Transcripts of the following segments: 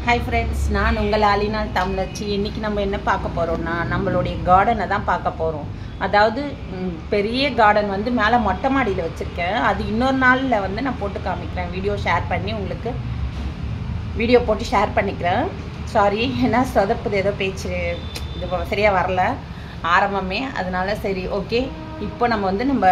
Hi friends நான் உங்கள் ஆலினால் தமிழச்சி இன்னைக்கு நம்ம என்ன பார்க்க போறோம்னா நம்மளுடைய கார்டனை தான் பார்க்க போறோம். அதாவது பெரிய கார்டன் வந்து மேலே மொட்டை மாடியில் வச்சிருக்கேன். அது இன்னொரு நாளில் வந்து நான் போட்டு காமிக்கிறேன். வீடியோ ஷேர் பண்ணி உங்களுக்கு வீடியோ போட்டு ஷேர் பண்ணிக்கிறேன். சாரி ஏன்னா சொதப்புது ஏதோ பேச்சு இது சரியாக வரல ஆரம்பமே, அதனால சரி ஓகே. இப்போ நம்ம வந்து நம்ம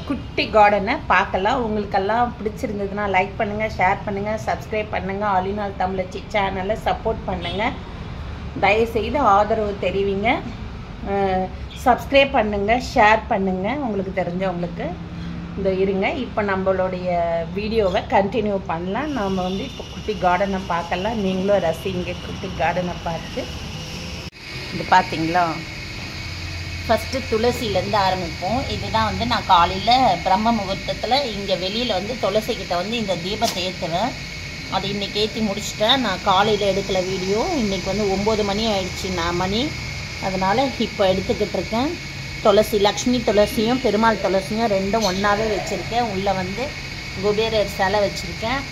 குட்டி கார்டனை பார்க்கலாம். உங்களுக்கெல்லாம் பிடிச்சிருந்ததுன்னா லைக் பண்ணுங்கள், ஷேர் பண்ணுங்கள், சப்ஸ்கிரைப் பண்ணுங்கள். ஆலினால் தமிழச்சி சேனலை சப்போர்ட் பண்ணுங்கள். தயவுசெய்து ஆதரவு தெரிவிங்க. சப்ஸ்கிரைப் பண்ணுங்கள், ஷேர் பண்ணுங்கள் உங்களுக்கு தெரிஞ்சவங்களுக்கு. இந்த இருங்க, இப்போ நம்மளுடைய வீடியோவை கண்டினியூ பண்ணலாம். நம்ம வந்து இப்போ குட்டி கார்டனை பார்க்கலாம். நீங்களும் ரசிங்க குட்டி கார்டனை பார்த்து. இது பார்த்தீங்களா, ஃபஸ்ட்டு துளசியிலேருந்து ஆரம்பிப்போம். இதுதான் வந்து நான் காலையில் பிரம்ம முகூர்த்தத்தில் இங்கே வெளியில் வந்து துளசிக்கிட்ட வந்து இந்த தீபத்தை ஏற்றுவேன். அதை இன்றைக்கி ஏற்றி முடிச்சுட்டேன். நான் காலையில் எடுக்கல வீடியோ. இன்றைக்கி வந்து 9 மணி ஆயிடுச்சு மணி, அதனால் இப்போ எடுத்துக்கிட்டு இருக்கேன். துளசி லக்ஷ்மி துளசியும் பெருமாள் துளசியும் ரெண்டும் ஒன்றாவே வச்சுருக்கேன். உள்ளே வந்து குபேரர் சிலை வச்சுருக்கேன்.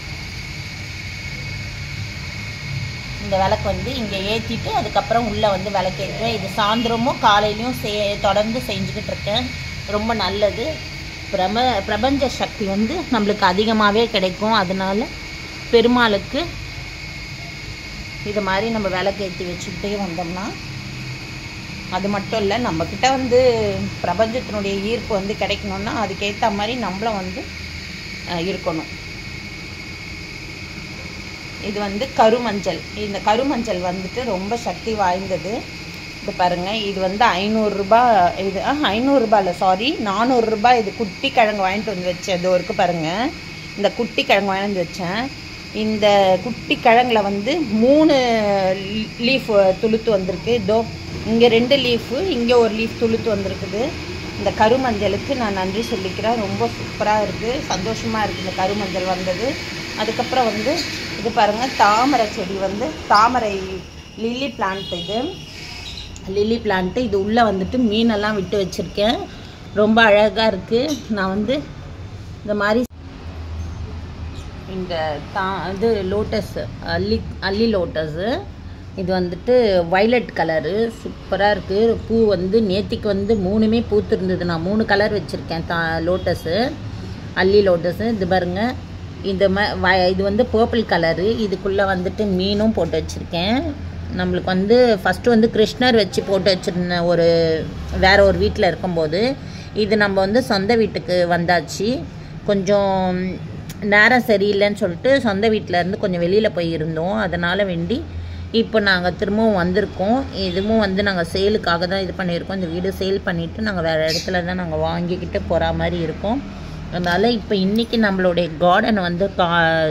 இந்த விளக்கு வந்து இங்கே ஏற்றிட்டு அதுக்கப்புறம் உள்ளே வந்து விளக்கேற்றுவேன். இது சாயந்தரமும் காலையிலையும் தொடர்ந்து செஞ்சுக்கிட்டு இருக்கேன். ரொம்ப நல்லது. பிரபஞ்ச சக்தி வந்து நம்மளுக்கு அதிகமாகவே கிடைக்கும். அதனால பெருமாளுக்கு இது மாதிரி நம்ம விளக்கேற்றி வச்சுக்கிட்டே வந்தோம்னா, அது மட்டும் இல்லை நம்மக்கிட்ட வந்து பிரபஞ்சத்தினுடைய ஈர்ப்பு வந்து கிடைக்கணும்னா அதுக்கேற்ற மாதிரி நம்மளும் வந்து இருக்கணும். இது வந்து கருமஞ்சள். இந்த கருமஞ்சள் வந்துட்டு ரொம்ப சக்தி வாய்ந்தது. இது பாருங்கள், இது வந்து 500 ரூபாய். இது 500 ரூபாய் இல்லை, சாரி 400 ரூபாய். இது குட்டி கிழங்கு வாங்கிட்டு வந்து வச்சேன். இது இருக்குது பாருங்கள், இந்த குட்டி கிழங்கு வாங்கிட்டு வந்து வச்சேன். இந்த குட்டி கிழங்குல வந்து 3 லீஃப் துளுத்து வந்திருக்கு. இதோ இங்கே 2 லீஃபு, இங்கே ஒரு லீஃப் துளுத்து வந்திருக்குது. இந்த கருமஞ்சளுக்கு நான் நன்றி சொல்லிக்கிறேன். ரொம்ப சூப்பராக இருக்குது, சந்தோஷமாக இருக்குது இந்த கருமஞ்சள் வந்தது. அதுக்கப்புறம் வந்து இது பாருங்கள், தாமரை செடி வந்து தாமரை லில்லி பிளான்ட். இது லில்லி பிளான்ட்டு. இது உள்ளே வந்துட்டு மீனெல்லாம் விட்டு வச்சுருக்கேன். ரொம்ப அழகாக இருக்குது. நான் வந்து இந்த மாதிரி இந்த இது லோட்டஸ் அல்லி லோட்டஸு. இது வந்துட்டு வைலட் கலரு, சூப்பராக இருக்குது. பூ வந்து நேத்திக்கு வந்து 3மே பூத்துருந்தது. நான் 3 கலர் வச்சுருக்கேன் லோட்டஸு, அல்லி லோட்டஸு. இது பாருங்கள், இந்த இது வந்து பர்பிள் கலரு. இதுக்குள்ளே வந்துட்டு மீனும் போட்டு வச்சுருக்கேன். நம்மளுக்கு வந்து ஃபஸ்ட்டு வந்து கிருஷ்ணர் வச்சு போட்டு வச்சுருந்தேன் வேறு ஒரு வீட்டில் இருக்கும்போது. இது நம்ம வந்து சொந்த வீட்டுக்கு வந்தாச்சு. கொஞ்சம் நேரம் சரியில்லைன்னு சொல்லிட்டு சொந்த வீட்டிலேருந்து கொஞ்சம் வெளியில் போய் இருந்தோம். அதனால் வேண்டி இப்போ நாங்கள் திரும்பவும் வந்திருக்கோம். இதுவும் வந்து நாங்கள் சேலுக்காக தான் இது பண்ணியிருக்கோம். இந்த வீடு சேல் பண்ணிவிட்டு நாங்கள் வேறு இடத்துல தான் நாங்கள் வாங்கிக்கிட்டு போகிற மாதிரி இருக்கோம். அதனால் இப்போ இன்றைக்கி நம்மளுடைய கார்டனை வந்து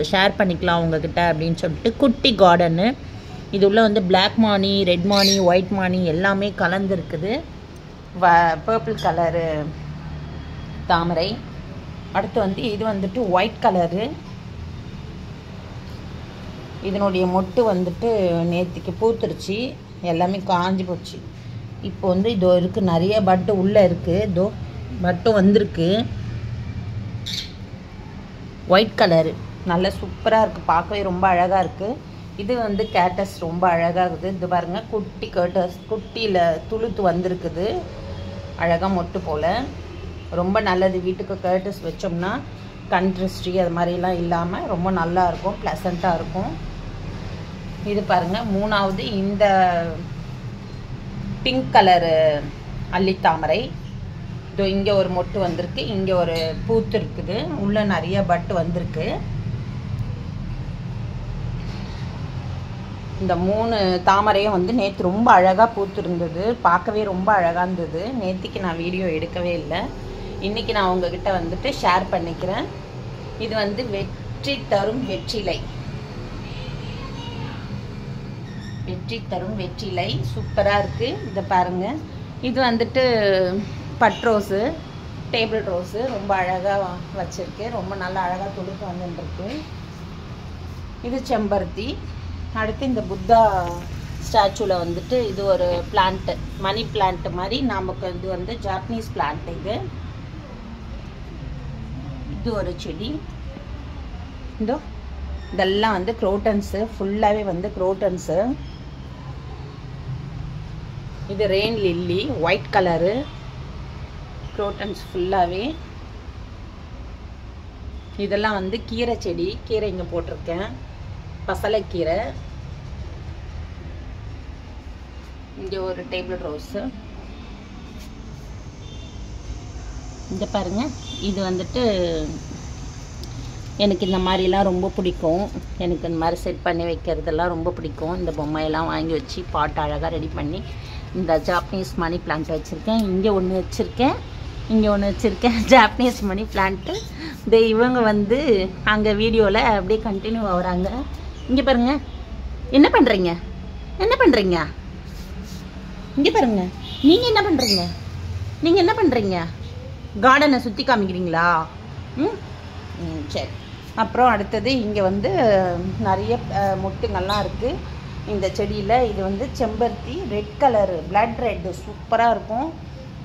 ஷேர் பண்ணிக்கலாம் உங்ககிட்ட அப்படின்னு சொல்லிட்டு. குட்டி கார்டனு. இது உள்ள வந்து பிளாக் மானி, ரெட் மானி, ஒயிட் மானி எல்லாமே கலந்துருக்குது. பர்பிள் கலரு தாமரை. அடுத்து வந்து இது வந்துட்டு ஒயிட் கலரு. இதனுடைய மொட்டு வந்துட்டு நேற்றுக்கு பூத்துருச்சு, எல்லாமே காஞ்சி போச்சு. இப்போ வந்து இதோ இருக்குது, நிறைய பட்டு உள்ளே இருக்குது. இதோ பட்டும் வந்திருக்கு. ஒயிட் கலரு நல்ல சூப்பராக இருக்குது, பார்க்கவே ரொம்ப அழகாக இருக்குது. இது வந்து கேட்டஸ், ரொம்ப அழகாக இருக்குது. இது பாருங்கள், குட்டி கேட்டஸ், குட்டியில் துளுத்து வந்திருக்குது அழகாக மொட்டு போல். ரொம்ப நல்லது. வீட்டுக்கு கேட்டஸ் வச்சோம்னா கண் திருஷ்டி அது மாதிரிலாம் இல்லாமல் ரொம்ப நல்லா இருக்கும், ப்ளசண்ட்டாக இருக்கும். இது பாருங்கள், 3வது இந்த பிங்க் கலரு அல்லித்தாமரை. இதோ இங்கே ஒரு மொட்டு வந்திருக்கு, இங்கே ஒரு பூத்து இருக்குது, உள்ளே நிறைய பட்டு வந்திருக்கு. இந்த 3 தாமரையும் வந்து நேற்று ரொம்ப அழகாக பூத்துருந்தது, பார்க்கவே ரொம்ப அழகாக இருந்தது. நேற்றுக்கு நான் வீடியோ எடுக்கவே இல்லை, இன்றைக்கி நான் உங்ககிட்ட வந்துட்டு ஷேர் பண்ணிக்கிறேன். இது வந்து வெற்றி தரும் வெற்றிலை. வெற்றி தரும் வெற்றிலை சூப்பராக இருக்குது. இதை பாருங்கள், இது வந்துட்டு பட் ரோஸு, டேபிள் ரோஸு. ரொம்ப அழகாக வச்சுருக்கு, ரொம்ப நல்லா அழகாக துளுத்து வந்துருக்கு. இது செம்பருத்தி. அடுத்து இந்த புத்தா ஸ்டாச்சுவில் வந்துட்டு இது ஒரு பிளான்ட்டு, மணி பிளான்ட்டு மாதிரி. நமக்கு இது வந்து ஜாப்பனீஸ் பிளான்ட். இது ஒரு செடி. இதோ இதெல்லாம் வந்து குரோட்டன்ஸு, ஃபுல்லாகவே வந்து குரோட்டன்ஸு. இது rain lily white colour, crotons ஃபுல்லாகவே. இதெல்லாம் வந்து கீரை செடி, கீரை இங்கே போட்டிருக்கேன், பசலைக்கீரை. இங்கே ஒரு டேபிள் ரோஸு. இங்கே பாருங்கள், இது வந்துட்டு எனக்கு இந்த மாதிரிலாம் ரொம்ப பிடிக்கும். எனக்கு இந்த மாதிரி செட் பண்ணி வைக்கிறதெல்லாம் ரொம்ப பிடிக்கும். இந்த பொம்மையெல்லாம் வாங்கி வச்சு பாட்டு அழகாக ரெடி பண்ணி இந்த ஜாப்பனீஸ் மணி பிளான்ட் வச்சுருக்கேன். இங்கே ஒன்று வச்சுருக்கேன், இங்கே ஒன்று வச்சுருக்கேன், ஜாப்பனீஸ் மணி பிளான்ட்டு. இவங்க வந்து அங்கே வீடியோவில் அப்படியே கண்டினியூ ஆகுறாங்க. இங்கே பாருங்கள், என்ன பண்ணுறீங்க, என்ன பண்ணுறீங்க? இங்கே பாருங்க, நீங்கள் என்ன பண்ணுறீங்க, நீங்கள் என்ன பண்ணுறீங்க? கார்டனை சுற்றி காமிக்கிறீங்களா? சரி. அப்புறம் அடுத்தது இங்கே வந்து நிறைய மொட்டுங்கள்லாம் இருக்குது இந்த செடியில். இது வந்து செம்பருத்தி, ரெட் கலரு, பிளட் ரெட்டு, சூப்பராக இருக்கும்,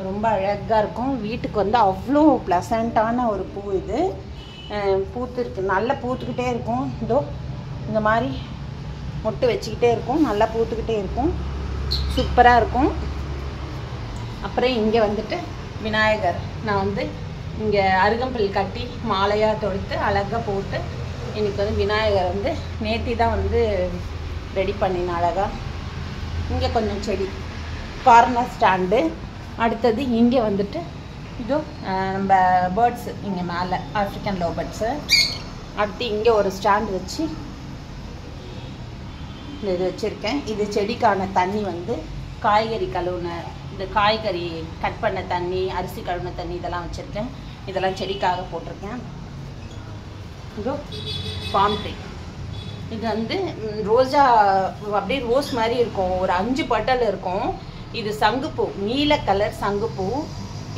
ரொம்ப அழகாக இருக்கும். வீட்டுக்கு வந்து அவ்வளோ ப்ளசண்ட்டான ஒரு பூ இது. பூத்துருக்கு, நல்லா பூத்துக்கிட்டே இருக்கும். இதோ இந்த மாதிரி மொட்டு வச்சுக்கிட்டே இருக்கும், நல்லா பூத்துக்கிட்டே இருக்கும், சூப்பராக இருக்கும். அப்புறம் இங்கே வந்துட்டு விநாயகர், நான் வந்து இங்கே அருகம்பில் கட்டி மாலையாக தொடுத்து அழகாக போட்டு எனக்கு வந்து விநாயகர் வந்து நேத்தி தான் வந்து ரெடி பண்ணினேன் அழகாக. இங்கே கொஞ்சம் செடி, கார்னர் ஸ்டாண்டு. அடுத்தது இங்கே வந்துட்டு இதோ நம்ம பேர்ட்ஸு, இங்கே மேலே ஆஃப்ரிக்கன் லவ் பேர்ட்ஸு. அடுத்து இங்கே ஒரு ஸ்டாண்டு வச்சு இது வச்சுருக்கேன். இது செடிக்கான தண்ணி வந்து காய்கறி கழுவுன, இந்த காய்கறி கட் பண்ண தண்ணி, அரிசி கழுவுன தண்ணி இதெல்லாம் வச்சுருக்கேன். இதெல்லாம் செடிக்காக போட்டிருக்கேன். இதோ பாம் ட்ரீ, இது வந்து ரோஜா, அப்படியே ரோஸ் மாதிரி இருக்கும், ஒரு 5 பட்டல் இருக்கும். இது சங்குப்பூ, நீல கலர் சங்குப்பூ.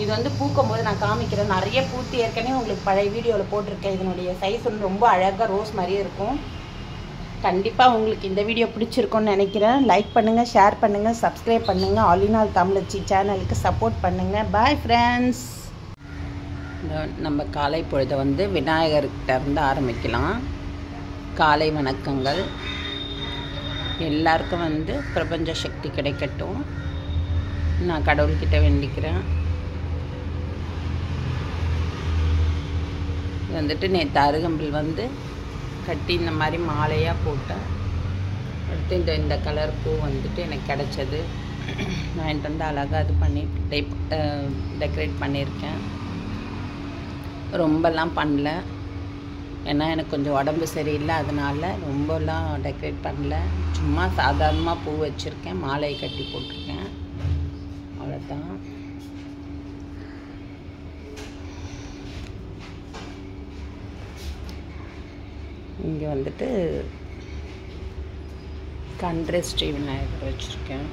இது வந்து பூக்கும் போது நான் காமிக்கிறேன். நிறைய பூத்து ஏற்கனவே உங்களுக்கு பழைய வீடியோவில் போட்டிருக்கேன். இதனுடைய சைஸ் வந்து ரொம்ப அழகாக ரோஸ் மாதிரியே இருக்கும். கண்டிப்பாக உங்களுக்கு இந்த வீடியோ பிடிச்சிருக்கும்னு நினைக்கிறேன். லைக் பண்ணுங்கள், ஷேர் பண்ணுங்கள், சப்ஸ்கிரைப் பண்ணுங்கள். ஆல் இன் ஆல் தமிழச்சி சேனலுக்கு சப்போர்ட் பண்ணுங்கள். Bye friends. நம்ம காலை பொழுதை வந்து விநாயகர்கிட்ட இருந்து ஆரம்பிக்கலாம். காலை வணக்கங்கள். எல்லாருக்கும் வந்து பிரபஞ்ச சக்தி கிடைக்கட்டும், நான் கடவுள்கிட்ட வேண்டிக்கிறேன். இது வந்துட்டு நேற்று அருகம்பில் வந்து கட்டி இந்த மாதிரி மாலையாக போட்டேன். அடுத்து இந்த கலர் பூ வந்துட்டு எனக்கு கிடச்சது. நான் என்கிட்ட வந்து அழகாக இது பண்ணி டெக்கரேட் பண்ணியிருக்கேன். ரொம்பலாம் பண்ணல, ஏன்னா எனக்கு கொஞ்சம் உடம்பு சரியில்லை, அதனால் ரொம்பலாம் டெக்கரேட் பண்ணல. சும்மா சாதாரணமாக பூ வச்சுருக்கேன், மாலையை கட்டி போட்டிருக்கேன், அவ்வளோதான். இங்கே வந்துட்டு கன்ட்ரெஸ்ட் விநாயகர் வச்சுருக்கேன்.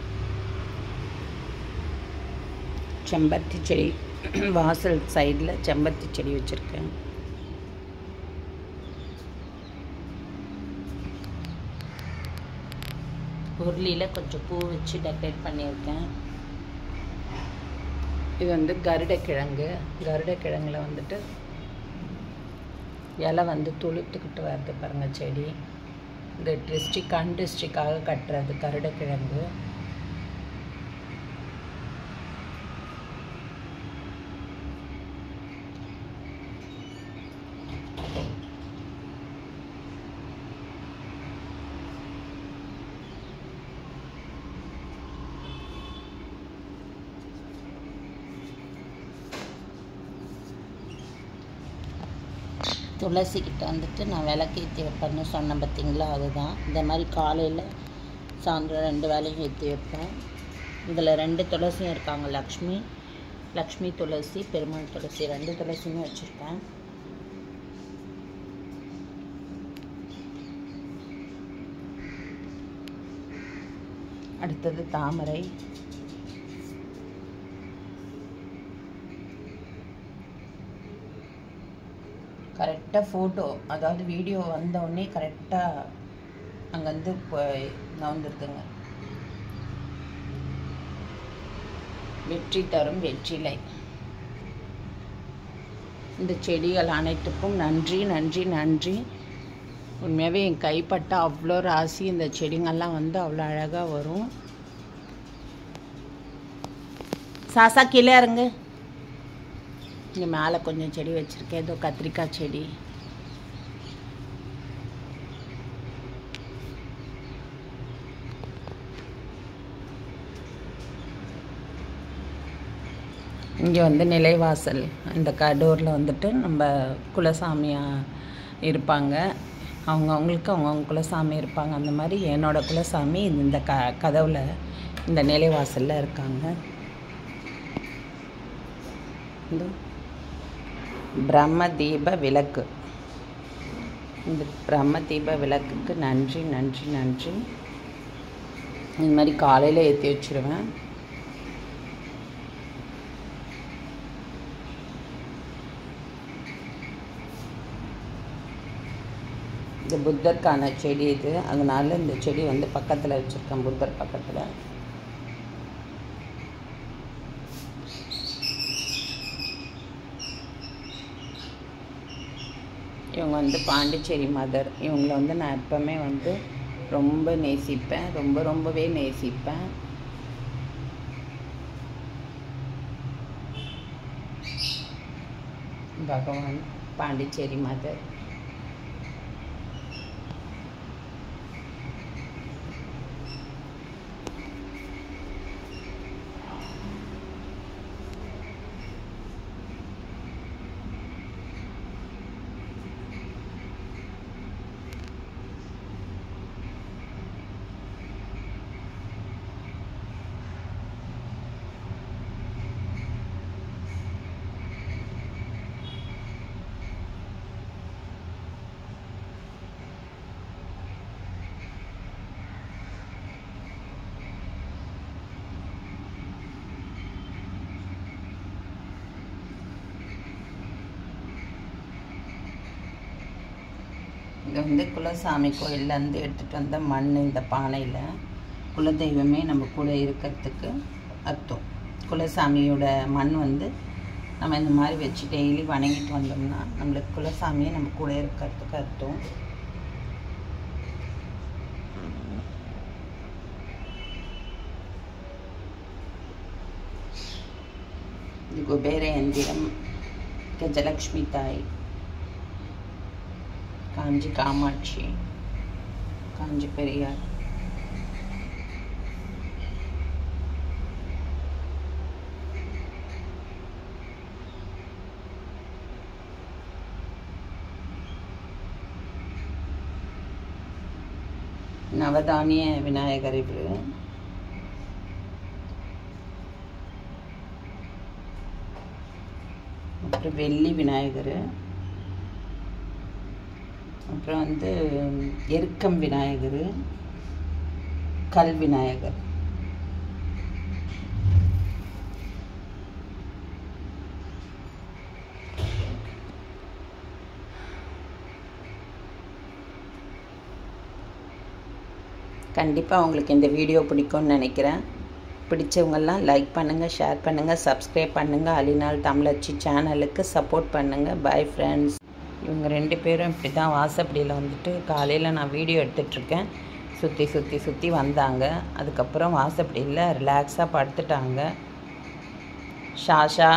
செம்பருத்தி செடி, வாசல் சைடில் செம்பருத்தி செடி வச்சுருக்கேன். உருளியில் கொஞ்சம் பூ வச்சு டெக்கரேட் பண்ணியிருக்கேன். இது வந்து கருடக்கிழங்கு. கருடக்கிழங்குல வந்துட்டு இலை வந்து துளுத்துக்கிட்டு வருது பாருங்கள் செடி. இந்த கண் டிஸ்ட்ரிக்காக கட்டுறது கருடக்கிழங்கு. துளசிக்கிட்ட வந்துட்டு நான் விளக்கேற்றி வைப்பேன்னு சொன்னேன் பார்த்தீங்களா, அதுதான். இந்த மாதிரி காலையில் சாயந்தரம் 2 வேலையும் ஏற்றி வைப்பேன். இதில் 2 துளசியும் இருக்காங்க, லக்ஷ்மி துளசி, பெருமாள் துளசி, 2 துளசியுமே வச்சுருக்கேன். அடுத்தது தாமரை. கரெக்டாக ஃபோட்டோ, அதாவது வீடியோ வந்தோடனே கரெக்டாக அங்கேருந்து நவுந்துருக்குங்க. வெற்றி தரும் வெற்றிலை. இந்த செடிகள் அனைத்துக்கும் நன்றி நன்றி நன்றி. உண்மையாகவே என் கைப்பட்டா அவ்வளோ ராசி. இந்த செடிங்கள்லாம் வந்து அவ்வளோ அழகாக வரும். சாசா கீழே இறங்கு. இங்கே மேலே கொஞ்சம் செடி வச்சுருக்கேன். ஏதோ கத்திரிக்காய் செடி. இங்கே வந்து நிலைவாசல். இந்த டோரில் வந்துட்டு நம்ம குலசாமியாக இருப்பாங்க. அவங்கவுங்களுக்கு அவங்கவுங்க குலசாமி இருப்பாங்க. அந்த மாதிரி என்னோடய குலசாமி இந்த கதவில் இந்த நிலைவாசலில் இருக்காங்க. இந்த பிரம்ம தீப விளக்கு. இந்த பிரம்ம தீப விளக்குக்கு நன்றி நன்றி நன்றி. இந்த மாதிரி காலையில் ஏற்றி வச்சுருவேன். இது புத்தருக்கான செடி இது. அதனால் இந்த செடி வந்து பக்கத்தில் வச்சுருக்கேன், புத்தர் பக்கத்தில். இவங்க வந்து பாண்டிச்சேரி மதர். இவங்கள வந்து நான் எப்போவுமே வந்து ரொம்ப நேசிப்பேன், ரொம்பவே நேசிப்பேன். பகவான் பாண்டிச்சேரி மதர். இது வந்து குலசாமி கோயிலேருந்து எடுத்துகிட்டு வந்த மண். இந்த பானையில் குலதெய்வமே நம்ம கூட இருக்கிறதுக்கு அர்த்தம். குலசாமியோட மண் வந்து நம்ம இந்த மாதிரி வச்சு டெய்லி வணங்கிட்டு வந்தோம்னா நம்மளுக்கு குலசாமியை நம்ம கூட இருக்கிறதுக்கு அர்த்தம். இது குபேர எந்திரம், கஜலக்ஷ்மி தாய், காஞ்சி காமாட்சி, காஞ்சி பெரியார். நவதானிய விநாயகர் இவர். அப்புறம் வெள்ளி விநாயகர். அப்புறம் வந்து எருக்கம் விநாயகர், கல் விநாயகர். கண்டிப்பாக உங்களுக்கு இந்த வீடியோ பிடிக்கும்னு நினைக்கிறேன். பிடிச்சவங்கெல்லாம் லைக் பண்ணுங்கள், ஷேர் பண்ணுங்கள், சப்ஸ்கிரைப் பண்ணுங்கள். அலிநாள் தமிழச்சி சேனலுக்கு சப்போர்ட் பண்ணுங்கள். Bye friends. இவங்க 2 பேரும் இப்படி தான் வாசப்படியில் வந்துட்டு காலையில் நான் வீடியோ எடுத்துகிட்ருக்கேன். சுற்றி வந்தாங்க. அதுக்கப்புறம் வாசப்படியில் ரிலாக்ஸாக படுத்துட்டாங்க. ஷாஷா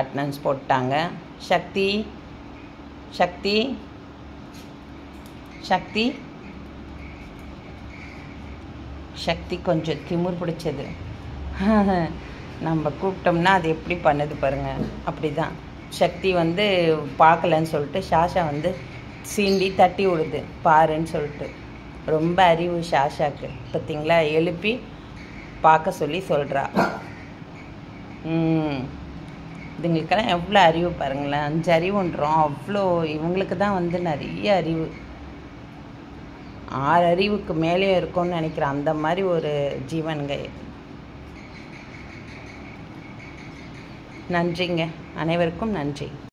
அட்டனன்ஸ் போட்டாங்க. சக்தி சக்தி சக்தி சக்தி கொஞ்சம் திமிர் பிடிச்சது. நம்ம கூப்பிட்டோம்னா அது எப்படி பண்ணுது பாருங்கள். அப்படி தான் சக்தி வந்து பார்க்கலன்னு சொல்லிட்டு ஷாஷா வந்து சீண்டி தட்டி விடுது பாருன்னு சொல்லிட்டு. ரொம்ப அறிவு ஷாஷாக்கு. பார்த்திங்களா, எழுப்பி பார்க்க சொல்லி சொல்கிறா. இதுங்களுக்கெல்லாம் எவ்வளோ அறிவு பாருங்களேன். 5 அறிவுன்றோம். அவ்வளோ இவங்களுக்கு தான் வந்து நிறைய அறிவு. 6 அறிவுக்கு மேலே இருக்கும்னு நினைக்கிறேன். அந்த மாதிரி ஒரு ஜீவன்க. நன்றிங்க, அனைவருக்கும் நன்றி.